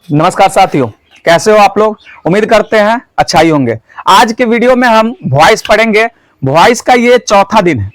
नमस्कार साथियों, कैसे हो आप लोग। उम्मीद करते हैं अच्छा ही होंगे। आज के वीडियो में हम वॉइस पढ़ेंगे। वॉइस का ये चौथा दिन है।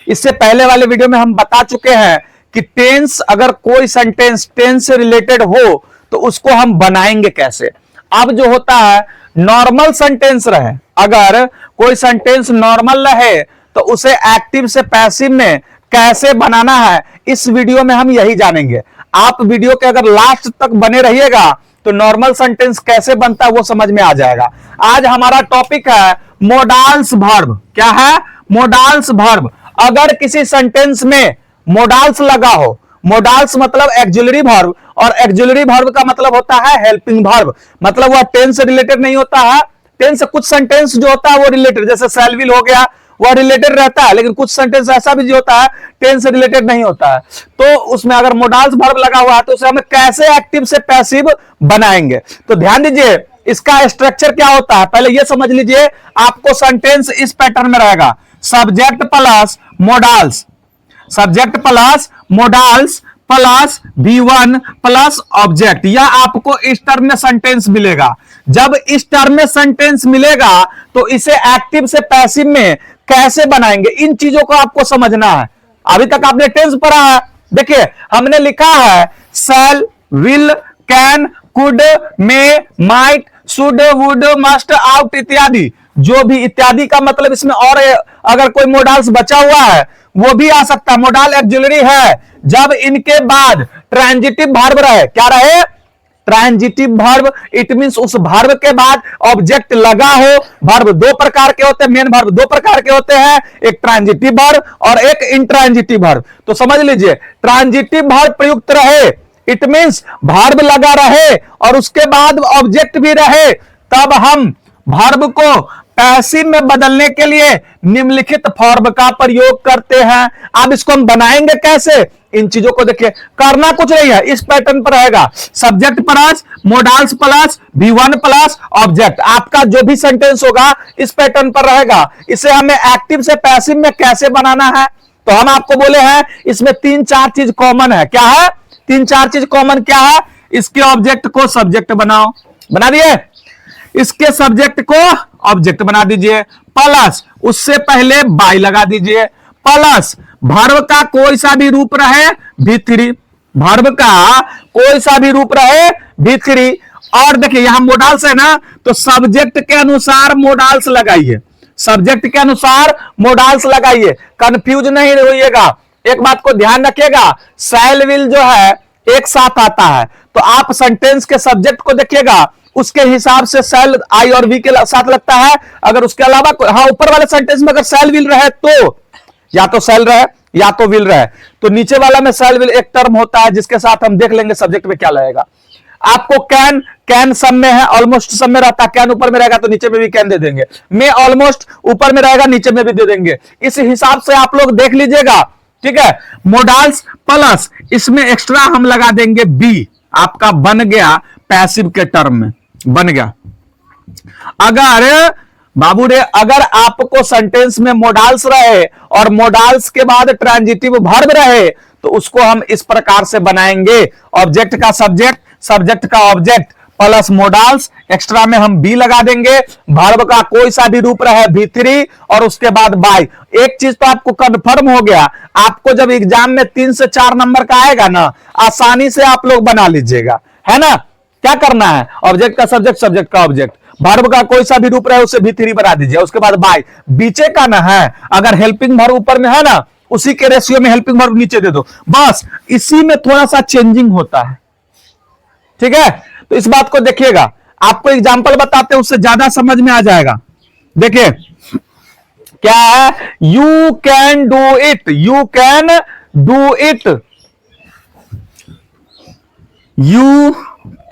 इससे पहले वाले वीडियो में हम बता चुके हैं कि टेंस, अगर कोई सेंटेंस टेंस से रिलेटेड हो तो उसको हम बनाएंगे कैसे। अब जो होता है नॉर्मल सेंटेंस रहे, अगर कोई सेंटेंस नॉर्मल रहे तो उसे एक्टिव से पैसिव में कैसे बनाना है, इस वीडियो में हम यही जानेंगे। आप वीडियो के अगर लास्ट तक बने रहिएगा तो नॉर्मल सेंटेंस कैसे बनता है वो समझ में आ जाएगा। आज हमारा टॉपिक है मोडाल्स वर्ब। क्या है? Modals verb. अगर किसी सेंटेंस में मोडाल्स लगा हो, मोडाल्स मतलब एक्सिलरी वर्ब, और एक्सिलरी वर्ब का मतलब होता है हेल्पिंग वर्ब। मतलब वह टेंस से रिलेटेड नहीं होता है। टेंस से कुछ सेंटेंस जो होता है वो रिलेटेड, जैसे शैल विल हो गया, वह रिलेटेड रहता है, लेकिन कुछ सेंटेंस ऐसा भी जो होता है टेंस से रिलेटेड नहीं होता है। तो उसमें अगर मोडाल्स वर्ब लगा हुआ है तो उसे हम कैसे एक्टिव से पैसिव बनाएंगे। तो ध्यान दीजिए, इसका स्ट्रक्चर क्या होता है पहले ये समझ लीजिए। आपको सेंटेंस इस पैटर्न में रहेगा, subject plus modals, subject plus modals plus V1 plus object. यह आपको इस टर्म में सेंटेंस मिलेगा। जब इस टर्म में सेंटेंस मिलेगा तो इसे एक्टिव से पैसिव में कैसे बनाएंगे, इन चीजों को आपको समझना है। अभी तक आपने टेंस पढ़ा है। देखिए हमने लिखा है shall, will, can, could, may, might, should, would, must, ought इत्यादि। जो भी इत्यादि का मतलब इसमें और अगर कोई मोडाल्स बचा हुआ है वो भी आ सकता है। मोडाल एक्सिलरी है जब इनके बाद ट्रांजिटिव वर्ब रहे। क्या रहे? Transitive verb. इट मींस उस वर्ब के बाद ऑब्जेक्ट लगा हो। वर्ब दो प्रकार के होते हैं, मेन वर्ब दो प्रकार के होते हैं, एक ट्रांजिटिव वर्ब और एक इंट्रांजिटिव वर्ब। तो समझ लीजिए, ट्रांजिटिव वर्ब प्रयुक्त रहे, इट मींस वर्ब लगा रहे और उसके बाद ऑब्जेक्ट भी रहे, तब हम वर्ब को पैसिव में बदलने के लिए निम्नलिखित फॉर्म का प्रयोग करते हैं। अब इसको हम बनाएंगे कैसे, इन चीजों को देखिए। करना कुछ नहीं है, इस पैटर्न पर रहेगा subject plus modals plus V1 plus object. आपका जो भी सेंटेंस होगा इस पैटर्न पर रहेगा। इसे हमें एक्टिव से पैसिव में कैसे बनाना है, तो हम आपको बोले हैं इसमें तीन चार चीज कॉमन है। क्या है? तीन चार चीज कॉमन क्या है? इसके ऑब्जेक्ट को सब्जेक्ट बनाओ, बना दिए। इसके सब्जेक्ट को ऑब्जेक्ट बना दीजिए, प्लस उससे पहले बाई लगा दीजिए, प्लस वर्ब का कोई सा भी रूप रहे V3, वर्ब का कोई सा भी रूप रहे V3। और देखिए यहां मोडाल्स है ना, तो सब्जेक्ट के अनुसार मोडाल्स लगाइए, सब्जेक्ट के अनुसार मोडाल्स लगाइए। कंफ्यूज नहीं होइएगा। एक बात को ध्यान रखिएगा, शैल विल जो है एक साथ आता है, तो आप सेंटेंस के सब्जेक्ट को देखिएगा, उसके हिसाब से शैल आई और वी के साथ लगता है। अगर उसके अलावा हाँ ऊपर वाले सेंटेंस में अगर शैल विल रहे तो या तो शैल रहे या तो विल रहे, तो नीचे वाला में शैल विल एक टर्म होता है जिसके साथ हम देख लेंगे सब्जेक्ट में क्या लगेगा। आपको कैन, कैन सब में है, ऑलमोस्ट सब में रहता है। कैन ऊपर में रहेगा तो नीचे में भी कैन दे देंगे। मे ऑलमोस्ट ऊपर में रहेगा, नीचे में भी दे देंगे। इस हिसाब से आप लोग देख लीजिएगा, ठीक है। मोडाल्स प्लस इसमें एक्स्ट्रा हम लगा देंगे बी, आपका बन गया पैसिव के टर्म में बन गया। अगर बाबू रे अगर आपको सेंटेंस में मोडाल्स रहे और मोडाल्स के बाद ट्रांजिटिव वर्ब रहे तो उसको हम इस प्रकार से बनाएंगे, ऑब्जेक्ट का सब्जेक्ट, सब्जेक्ट का ऑब्जेक्ट प्लस मोडाल्स, एक्स्ट्रा में हम बी लगा देंगे, वर्ब का कोई सा भी रूप रहे V3 और उसके बाद बाई। एक चीज तो आपको कंफर्म हो गया, आपको जब एग्जाम में 3 से 4 नंबर का आएगा ना, आसानी से आप लोग बना लीजिएगा, है ना। क्या करना है? ऑब्जेक्ट का सब्जेक्ट, सब्जेक्ट का ऑब्जेक्ट, वर्ब का कोई सा भी रूप रहे उसे V3 बना दीजिए, उसके बाद बाय। बीचे का ना है, अगर हेल्पिंग वर्ब ऊपर में है ना, उसी के रेशियो में हेल्पिंग वर्ब नीचे दे दो, बस इसी में थोड़ा सा चेंजिंग होता है, ठीक है। तो इस बात को देखिएगा, आपको एग्जांपल बताते हैं उससे ज्यादा समझ में आ जाएगा। देखिए क्या है, you can do it, you can do it, you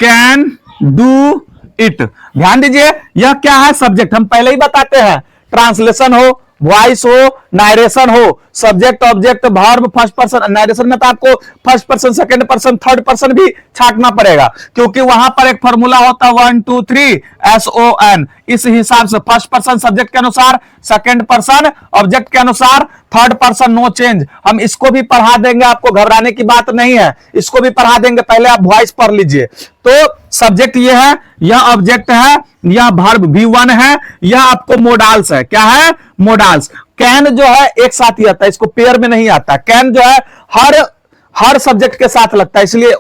can do it. ध्यान दीजिए यह क्या है? सब्जेक्ट। हम पहले ही बताते हैं, ट्रांसलेशन हो, वॉइस हो, नारेशन हो, subject object verb first person, narration में तो आपको first person second person third person भी छांटना पड़ेगा, क्योंकि वहां पर एक फॉर्मूला होता है 1 2 3 SON। इस हिसाब से फर्स्ट पर्सन सब्जेक्ट के अनुसार, सेकंड पर्सन ऑब्जेक्ट के अनुसार, थर्ड पर्सन नो चेंज। हम इसको भी पढ़ा देंगे, आपको घबराने की बात नहीं है, इसको भी पढ़ा देंगे, पहले आप वॉइस पढ़ लीजिए। तो सब्जेक्ट ये है, यह ऑब्जेक्ट है, यह वर्ब V1 है, यह आपको मोडाल्स है। क्या है? मोडाल्स। कैन जो है एक साथ ही आता है, इसको पेयर में नहीं आता। कैन जो है हर सब्जेक्ट के साथ लगता है, इसलिए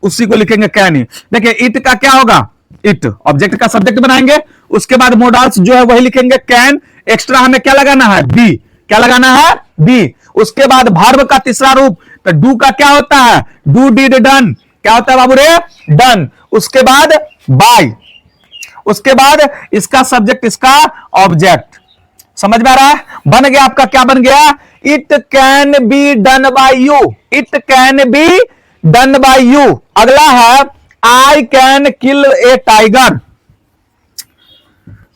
उसी को लिखेंगे कैन ही। देखिए इट का क्या होगा? इट ऑब्जेक्ट का सब्जेक्ट बनाएंगे, उसके बाद मोडाल्स जो है वही लिखेंगे कैन। एक्स्ट्रा हमें क्या लगाना है? बी। क्या लगाना है? बी। उसके बाद वर्ब का तीसरा रूप, तो डू का क्या होता है? Do did done. क्या होता है बाबू रे? डन। उसके बाद बाय, उसके बाद इसका सब्जेक्ट, इसका ऑब्जेक्ट। समझ में आ रहा है? बन गया आपका, क्या बन गया? It can be done by you. It can be done by you. अगला है I can kill a tiger.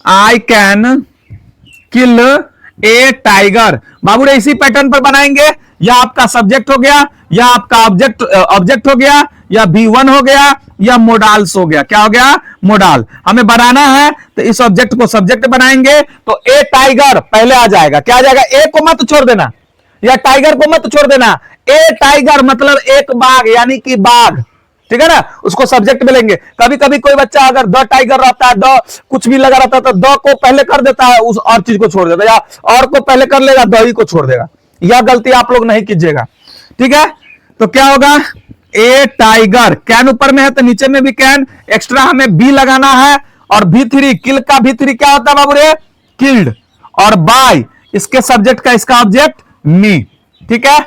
I can kill a tiger. बाबू रे इसी पैटर्न पर बनाएंगे। यह आपका सब्जेक्ट हो गया, यह आपका ऑब्जेक्ट हो गया, या V1 हो गया, या मोडाल्स हो गया। क्या हो गया? मोडाल। हमें बनाना है तो इस ऑब्जेक्ट को सब्जेक्ट बनाएंगे, तो ए टाइगर पहले आ जाएगा। क्या आ जाएगा? ए को मत छोड़ देना, या टाइगर को मत छोड़ देना। ए टाइगर मतलब एक बाघ, यानी कि बाघ, ठीक है ना? उसको सब्जेक्ट में लेंगे। कभी कभी कोई बच्चा अगर द टाइगर रहता है, द कुछ भी लगा रहता है, तो द को पहले कर देता है, उस और चीज को छोड़ देता है, या और को पहले कर लेगा, द ही को छोड़ देगा। यह गलती आप लोग नहीं कीजिएगा, ठीक है? तो क्या होगा? ए टाइगर। कैन ऊपर में है तो नीचे में भी कैन। एक्स्ट्रा हमें बी लगाना है। और V3 किल का V3 क्या होता है बाबू रे? किल्ड। और बाय इसके सब्जेक्ट का, इसका ऑब्जेक्ट मी। ठीक है,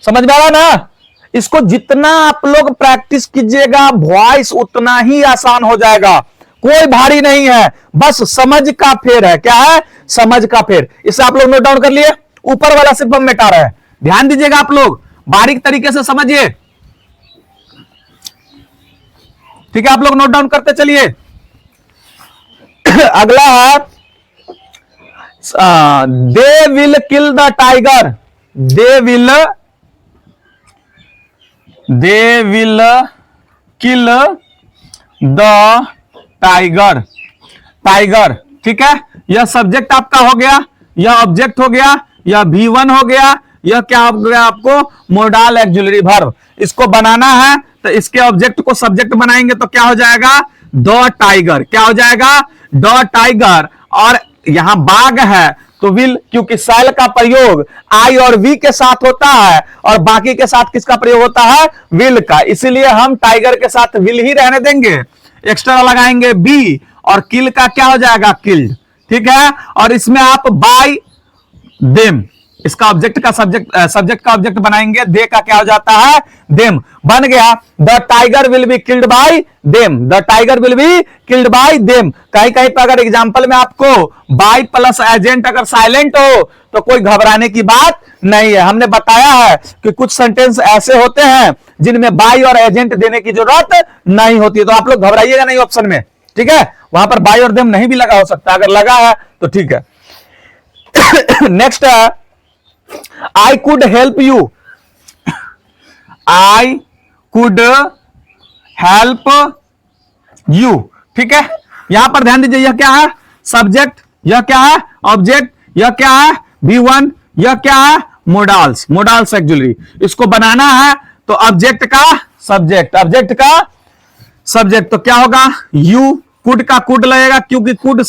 समझ में आ रहा ना? इसको जितना आप लोग प्रैक्टिस कीजिएगा वॉइस उतना ही आसान हो जाएगा। कोई भारी नहीं है, बस समझ का फेर है। क्या है? समझ का फेर। इसे आप लोग नोट डाउन कर लिए। ऊपर वाला सिर्फ हम मिटा रहे हैं, ध्यान दीजिएगा आप लोग, बारीक तरीके से समझिए। ठीक है, आप लोग नोट डाउन करते चलिए। अगला है they will kill the tiger. They will kill the tiger. Tiger, ठीक है, यह सब्जेक्ट आपका हो गया, यह ऑब्जेक्ट हो गया, यह V1 हो गया, यह क्या हो गया आपको? Modal auxiliary verb. इसको बनाना है तो इसके ऑब्जेक्ट को सब्जेक्ट बनाएंगे तो क्या हो जाएगा? The tiger. क्या हो जाएगा? The tiger. और यहां बाघ है तो विल, क्योंकि सैल का प्रयोग आई और वी के साथ होता है और बाकी के साथ किसका प्रयोग होता है? विल का। इसीलिए हम टाइगर के साथ विल ही रहने देंगे। एक्स्ट्रा लगाएंगे बी, और किल का क्या हो जाएगा? किल्ड। ठीक है, और इसमें आप बाय देम, इसका ऑब्जेक्ट का सब्जेक्ट का ऑब्जेक्ट बनाएंगे। दे का क्या हो जाता है? देम। बन गया the tiger will be killed by them. The tiger will be killed by them. कहीं कहीं पर अगर एग्जांपल में आपको बाय प्लस एजेंट अगर साइलेंट हो तो कोई घबराने की बात नहीं है। हमने बताया है कि कुछ सेंटेंस ऐसे होते हैं जिनमें बाय और एजेंट देने की जरूरत नहीं होती, तो आप लोग घबराइएगा नहीं ऑप्शन में। ठीक है, वहां पर बाय और देम नहीं भी लगा हो सकता, अगर लगा है तो ठीक है। नेक्स्ट है I could help you. I could help you. ठीक है, यहां पर ध्यान दीजिए, यह क्या है? सब्जेक्ट, यह क्या है? ऑब्जेक्ट, यह क्या है? V1, यह क्या है? Modals, modals auxiliary. इसको बनाना है तो ऑब्जेक्ट का सब्जेक्ट, ऑब्जेक्ट का सब्जेक्ट, तो क्या होगा? यू। कुड का कुड लगेगा, क्योंकि कुड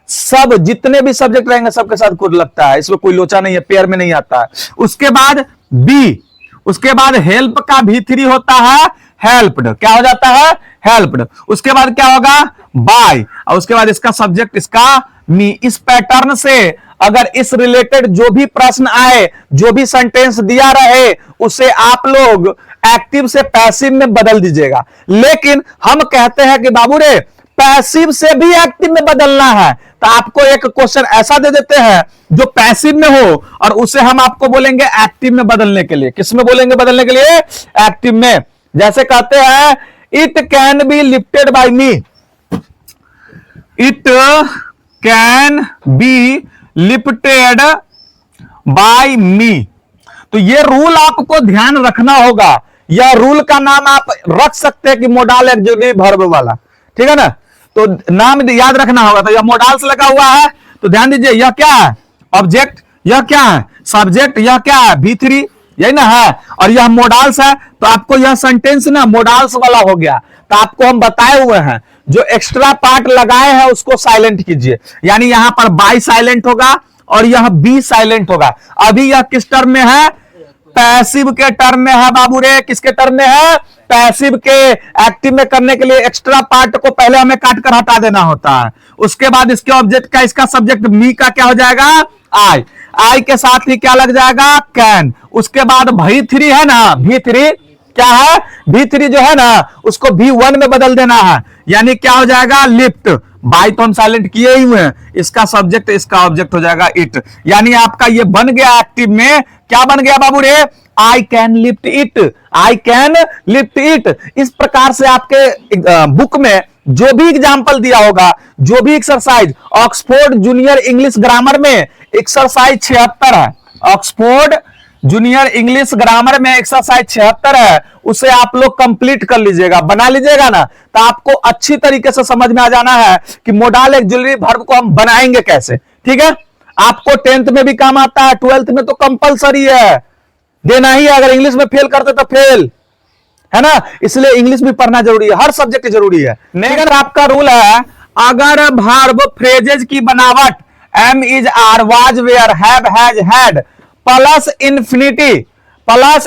सब जितने भी सब्जेक्ट रहेंगे सबके साथ कुड लगता है, इसमें कोई लोचा नहीं है, पेयर में नहीं आता है। उसके बाद बी, उसके बाद हेल्प का V3 होता है हेल्प्ड। क्या हो जाता है? हेल्प्ड। उसके बाद क्या होगा? बाय, और उसके बाद इसका सब्जेक्ट, इसका मी। इस पैटर्न से अगर इस रिलेटेड जो भी प्रश्न आए, जो भी सेंटेंस दिया रहे, उसे आप लोग एक्टिव से पैसिव में बदल दीजिएगा। लेकिन हम कहते हैं कि बाबू रे पैसिव से भी एक्टिव में बदलना है, तो आपको एक क्वेश्चन ऐसा दे देते हैं जो पैसिव में हो और उसे हम आपको बोलेंगे एक्टिव में बदलने के लिए। किस में बोलेंगे बदलने के लिए? एक्टिव में। जैसे कहते हैं it can be lifted by me. It can be lifted by me. तो ये रूल आपको ध्यान रखना होगा। यह रूल का नाम आप रख सकते हैं कि मोडाल एक्जुलेटरी वर्ब वाला, ठीक है ना। तो नाम याद रखना होगा। तो यह मोडाल्स लगा हुआ है, तो ध्यान दीजिए यह क्या है, ऑब्जेक्ट, यह क्या है, सब्जेक्ट, यह क्या है, V3, यही ना है, और यह मोडाल्स है। तो आपको यह सेंटेंस ना मोडाल्स वाला हो गया। तो आपको हम बताए हुए हैं जो एक्स्ट्रा पार्ट लगाए हैं उसको साइलेंट कीजिए, यानी यहां पर बाई साइलेंट होगा और यह बी साइलेंट होगा। अभी यह किस टर्म में है, पैसिव के टर्म में है बाबू रे। किसके टर्म में है, पैसिव के। एक्टिव में करने के लिए एक्स्ट्रा पार्ट को पहले हमें काट कर हटा देना होता है। उसके बाद इसके ऑब्जेक्ट का, इसका सब्जेक्ट मी का क्या हो जाएगा, आई। आई के साथ ही क्या लग जाएगा, कैन। उसके बाद V3 है ना, V3 क्या है, V3 जो है ना उसको V1 में बदल देना है, यानी क्या हो जाएगा, लिफ्ट। बाई तो हम साइलेंट किए ही हुए हैं, इसका सब्जेक्ट इसका ऑब्जेक्ट हो जाएगा इट। यानी आपका ये बन गया एक्टिव में, क्या बन गया बाबू रे, I can lift it, I can lift it. इस प्रकार से आपके बुक में जो भी एग्जाम्पल दिया होगा, जो भी exercise, Oxford junior English grammar में एक्सरसाइज 76 है, ऑक्सफोर्ड जूनियर इंग्लिश ग्रामर में एक्सरसाइज 76 है, उसे आप लोग कंप्लीट कर लीजिएगा, बना लीजिएगा ना। तो आपको अच्छी तरीके से समझ में आ जाना है कि मोडाल एक्जुलरी वर्ब को हम बनाएंगे कैसे, ठीक है। आपको 10th में भी काम आता है, 12th में तो कंपलसरी है, देना ही है। अगर इंग्लिश में फेल करते तो फेल है ना, इसलिए इंग्लिश भी पढ़ना जरूरी है, हर सब्जेक्ट जरूरी है। नेक्स्ट आपका रूल है, अगर वर्ब फ्रेजेज की बनावट am is are was were have has had plus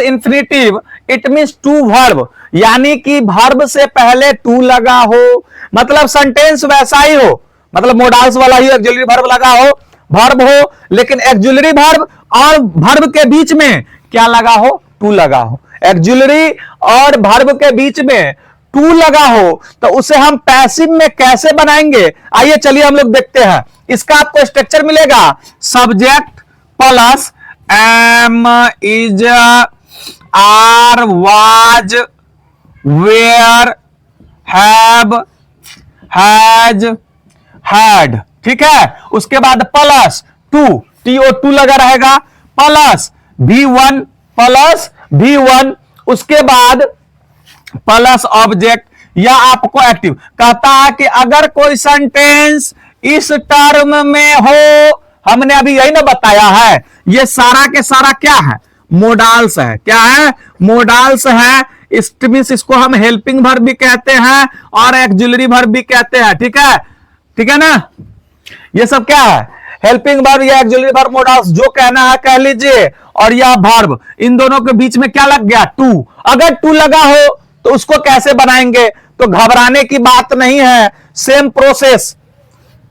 infinitive it means to verb, यानी कि वर्ब से पहले टू लगा हो, मतलब सेंटेंस वैसा ही हो, मतलब मोडाल्स वाला ही एक्जुलरी वर्ब लगा हो, वर्ब हो, लेकिन एक्जुलरी वर्ब और वर्ब के बीच में क्या लगा हो, टू लगा हो। एक्जुलरी और वर्ब के बीच में टू लगा हो, तो उसे हम पैसिव में कैसे बनाएंगे, आइए चलिए हम लोग देखते हैं। इसका आपको स्ट्रक्चर मिलेगा, subject plus am is are was were have has had, ठीक है। उसके बाद प्लस टू, TO2 लगा रहेगा, प्लस V1, उसके बाद प्लस ऑब्जेक्ट या आपको एक्टिव। कहता है कि अगर कोई सेंटेंस इस टर्म में हो, हमने अभी यही ना बताया है, ये सारा के सारा क्या है, मोडाल्स है। क्या है, मोडाल्स है। इसको हम हेल्पिंग वर्ब भी कहते हैं और एक्जुलरी वर्ब भी कहते हैं, ठीक है, ठीक है ना। ये सब क्या है, हेल्पिंग वर्ब या एक्जुलरी वर्ब, मोडाल्स, जो कहना है कह लीजिए। और यह वर्ब, इन दोनों के बीच में क्या लग गया, टू। अगर टू लगा हो तो उसको कैसे बनाएंगे, तो घबराने की बात नहीं है, सेम प्रोसेस,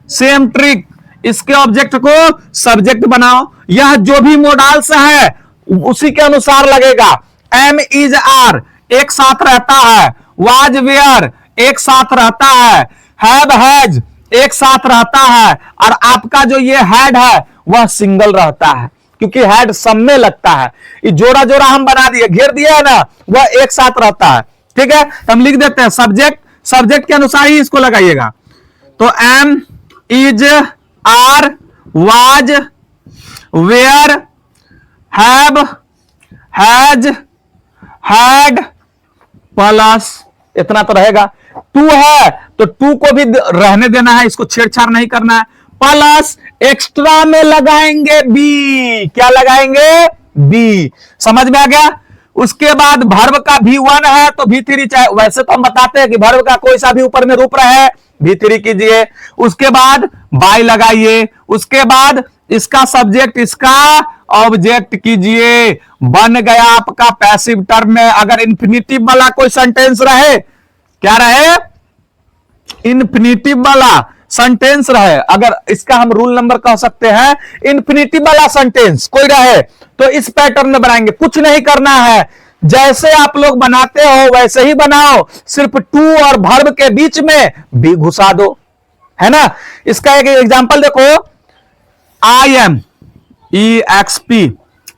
सेम ट्रिक। इसके ऑब्जेक्ट को सब्जेक्ट बनाओ, यह जो भी मोडाल्स है उसी के अनुसार लगेगा। एम इज आर एक साथ रहता है, वाज वेयर एक साथ रहता है, हैव हैज एक साथ रहता है, और आपका जो ये हैड है वह सिंगल रहता है, क्योंकि हैड सब में लगता है। ये जोड़ा जोड़ा हम बना दिए, घेर दिया है ना, वह एक साथ रहता है, ठीक है। हम लिख देते हैं सब्जेक्ट के अनुसार ही इसको लगाइएगा। तो am is are was were have has had plus, इतना तो रहेगा। टू है तो टू को भी रहने देना है, इसको छेड़छाड़ नहीं करना है। प्लस एक्स्ट्रा में लगाएंगे बी, क्या लगाएंगे, बी। समझ में आ गया। उसके बाद वर्ब का V1 है तो V3, चाहे वैसे तो हम बताते हैं कि वर्ब का कोई सा भी ऊपर में रूप रहे V3 कीजिए। उसके बाद बाय लगाइए, उसके बाद इसका सब्जेक्ट इसका ऑब्जेक्ट कीजिए, बन गया आपका पैसिव टर्म में। अगर इन्फिनिटिव वाला कोई सेंटेंस रहे, क्या रहे, इन्फिनिटिव वाला सेंटेंस रहे, अगर इसका हम रूल नंबर कह सकते हैं, इन्फिनिटिव वाला सेंटेंस कोई रहे तो इस पैटर्न में बनाएंगे। कुछ नहीं करना है, जैसे आप लोग बनाते हो वैसे ही बनाओ, सिर्फ टू और वर्ब के बीच में भी घुसा दो, है ना। इसका एक एग्जांपल देखो, आई एम EXP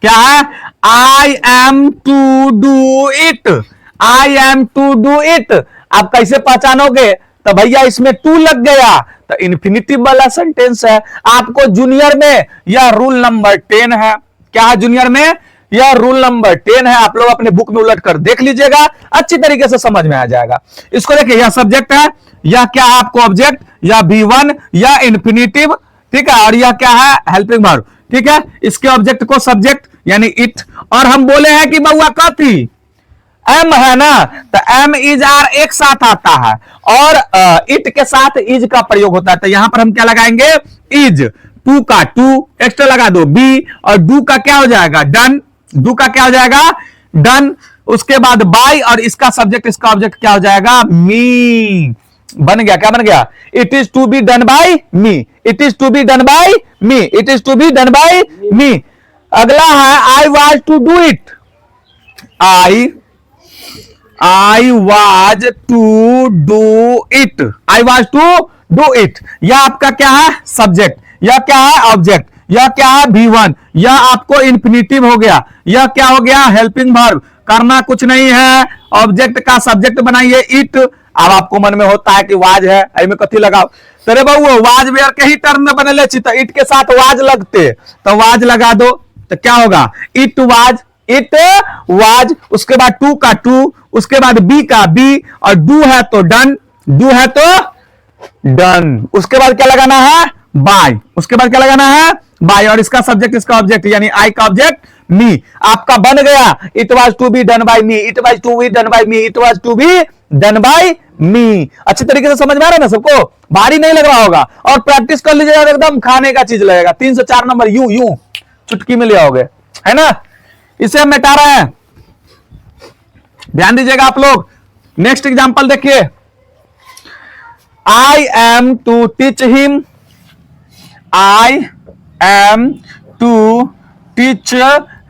क्या है, I am to do it, I am to do it. आप कैसे पहचानोगे, तो भैया इसमें टू लग गया तो इन्फिनिटिव वाला सेंटेंस है। आपको जूनियर में यह रूल नंबर 10 है, क्या है जूनियर में, यह रूल नंबर 10 है। आप लोग अपने बुक में उलट कर देख लीजिएगा, अच्छी तरीके से समझ में आ जाएगा। इसको देखिए, यह सब्जेक्ट है, यह क्या है आपको ऑब्जेक्ट, या V1 या इंफिनिटिव, ठीक है, और यह क्या है हेल्पिंग वर्ब, ठीक है। इसके ऑब्जेक्ट को सब्जेक्ट यानी इट, और हम बोले हैं कि बउआ कथी एम है ना, तो एम इज आर एक साथ आता है और इट के साथ इज का प्रयोग होता है। तो यहां पर हम क्या लगाएंगे, इज, टू का टू एक्स्ट्रा लगा दो बी, और डू का क्या हो जाएगा डन, डू का क्या हो जाएगा डन, उसके बाद बाय, और इसका सब्जेक्ट इसका ऑब्जेक्ट क्या हो जाएगा मी, बन गया, क्या बन गया, it is to be done by me, it is to be done by me, it is to be done by me. अगला है I was to do it, I was to do it, I was to do it. यह आपका क्या है subject, यह क्या है object, यह क्या है V1, यह आपको इन्फिनिटिव हो गया, यह क्या हो गया हेल्पिंग वर्ब, करना कुछ नहीं है, ऑब्जेक्ट का सब्जेक्ट बनाइए इट। अब आपको मन में होता है कि वाज है, आई में कथी लगाओ, तेरे बहु वाज वेयर के ही टर्म में बने तो इट के साथ वाज लगते, तो वाज लगा दो, तो क्या होगा इट वाज, इट वाज, उसके बाद टू का टू, उसके बाद बी का बी, और डू है तो डन, डू है तो डन, उसके बाद क्या लगाना है बाय, उसके बाद क्या लगाना है बाय, और इसका सब्जेक्ट इसका ऑब्जेक्ट यानी आई का ऑब्जेक्ट मी। आपका बन गया it was to be done by me, it was to be done by me, it was to be done by me. अच्छी तरीके से समझ में आ रहा है ना सबको, भारी नहीं लग रहा होगा, और प्रैक्टिस कर लीजिएगा, एकदम खाने का चीज लगेगा। 3 से 4 नंबर यूं यूं चुटकी में ले आओगे, है ना। इसे हम मिटा रहे हैं, ध्यान दीजिएगा आप लोग। नेक्स्ट एग्जांपल देखिए, I am to teach him, I am to teach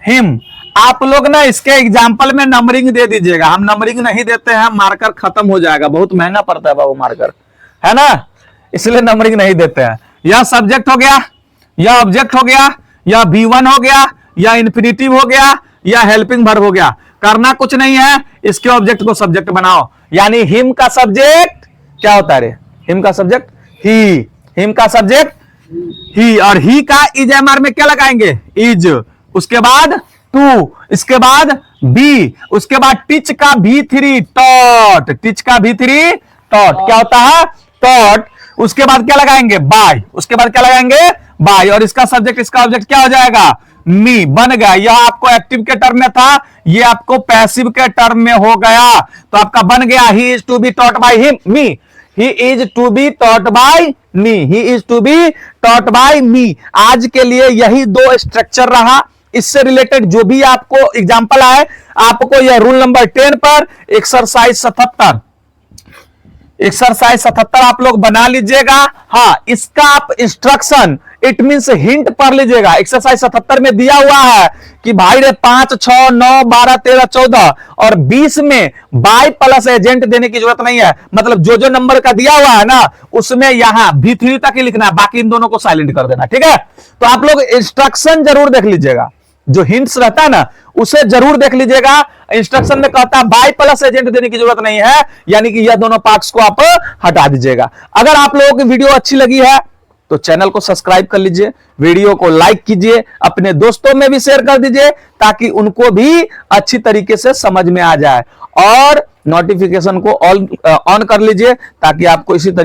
him. आप लोग ना इसके एग्जाम्पल में नंबरिंग दे दीजिएगा, हम नंबरिंग नहीं देते हैं, मार्कर खत्म हो जाएगा, बहुत महंगा पड़ता है बाबू मार्कर, है ना, इसलिए नंबरिंग नहीं देते हैं। यह सब्जेक्ट हो गया, यह ऑब्जेक्ट हो गया, यह V1 हो गया, यह इन्फिनिटिव हो गया, यह हेल्पिंग वर्ब हो गया। करना कुछ नहीं है, इसके ऑब्जेक्ट को सब्जेक्ट बनाओ, यानी हिम का सब्जेक्ट क्या होता है रे, हिम का सब्जेक्ट ही, हिम का सब्जेक्ट ही, और ही का इज एम आर में क्या लगाएंगे इज, उसके बाद टू, इसके बाद बी, उसके बाद टीच का V3 टॉट, टीच का V3 टॉट क्या होता है टॉट, उसके बाद क्या लगाएंगे बाय, उसके बाद क्या लगाएंगे बाय, और इसका सब्जेक्ट इसका ऑब्जेक्ट क्या हो जाएगा मी। बन गया, यह आपको एक्टिव के टर्म में था, ये आपको पैसिव के टर्म में हो गया, तो आपका बन गया he is to be taught by him me, he is to be taught by me, he is to be taught by me. आज के लिए यही 2 स्ट्रक्चर रहा, इससे रिलेटेड जो भी आपको एग्जांपल आए, आपको यह रूल नंबर 10 पर एक्सरसाइज 77 आप लोग बना लीजिएगा। हाँ, इसका आप इंस्ट्रक्शन इट मींस हिंट पढ़ लीजिएगा। एक्सरसाइज 77 में दिया हुआ है कि भाई रे 5, 6, 9, 12, 13, 14 और 20 में बाय प्लस एजेंट देने की जरूरत नहीं है, मतलब जो जो नंबर का दिया हुआ है ना उसमें यहां V3 तक ही लिखना है, बाकी इन दोनों को साइलेंट कर देना, ठीक है। तो आप लोग इंस्ट्रक्शन जरूर देख लीजिएगा, जो हिंट्स रहता है ना उसे जरूर देख लीजिएगा। इंस्ट्रक्शन में कहता है बाय प्लस एजेंट देने की जरूरत नहीं है, यानी कि यह दोनों पार्ट्स को आप हटा दीजिएगा। अगर आप लोगों की वीडियो अच्छी लगी है तो चैनल को सब्सक्राइब कर लीजिए, वीडियो को लाइक कीजिए, अपने दोस्तों में भी शेयर कर दीजिए ताकि उनको भी अच्छी तरीके से समझ में आ जाए, और नोटिफिकेशन को ऑन कर लीजिए ताकि आपको इसी तरीके